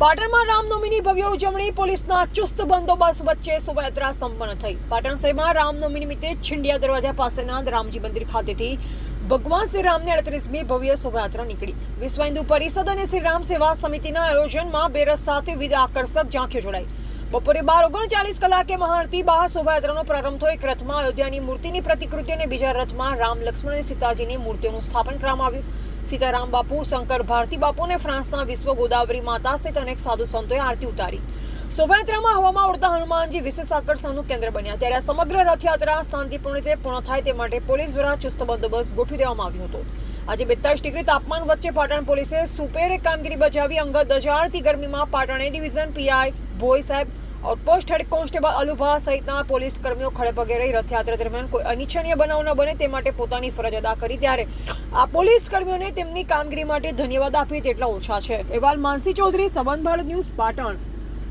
પાટણમાં રામનવમીની ભવ્ય ઉજવણી, પોલીસના ચુસ્ત બંદોબસ્ત વચ્ચે શોભાયાત્રા સંપન્ન થઈ। પાટણ શહેરમાં રામનવમી નિમિત્તે છીંડિયા દરવાજા પાસેના રામજી મંદિર ખાતેથી ભગવાન શ્રી રામની 38મી ભવ્ય શોભાયાત્રા નીકળી। વિશ્વ હિન્દુ પરિષદ અને શ્રી રામ સેવા સમિતિના આયોજનમાં બે રથ સાથે વિવિધ આકર્ષક ઝાંખીઓ જોડાઈ। બપોરે 12:39 કલાકે મહાઆરતી બાદ શોભાયાત્રાનો પ્રારંભ થયો। એક રથમાં અયોધ્યાની મૂર્તિની પ્રતિકૃતિ અને બીજા રથમાં રામ, લક્ષ્મણ અને સીતાજીની મૂર્તિઓનું સ્થાપન કરવામાં આવ્યું। સીતારામ બાપુ, શંકર ભારતી બાપુ અને ફ્રાન્સના વિશ્વ ગોદાવરી માતા સહિત અનેક સાધુ સંતોએ આરતી ઉતારી। શોભાયાત્રામાં હવામાં ઉડતા હનુમાનજી વિશેષ આકર્ષણનું કેન્દ્ર બન્યા। ત્યારે આ સમગ્ર રથયાત્રા શાંતિપૂર્ણ રીતે પૂર્ણ થાય તે માટે પોલીસ દ્વારા ચુસ્ત બંદોબસ્ત ગોઠવી દેવામાં આવ્યો હતો। આજે 42 ડિગ્રી તાપમાન વચ્ચે પાટણ પોલીસે સુપેરે કામગીરી બજાવી। અંગત દજાડતી ગરમીમાં પાટણ એ ડિવિઝન પીઆઈ ભોઈ સાહેબ, આઉટપોસ્ટ હેડ કોન્સ્ટેબલ અલુભા સહિતના પોલીસ કર્મીઓ ખડેપગે રહી રથયાત્રા દરમિયાન કોઈ અનિચ્છનીય બનાવ ન બને તે માટે પોતાની ફરજ અદા કરી। ત્યારે આ પોલીસ કર્મીઓને તેમની કામગીરી માટે ધન્યવાદ આપીએ તેટલા ઓછા છે। અહેવાલ માનસી ચૌધરી, સંબંધ ભારત ન્યૂઝ, પાટણ।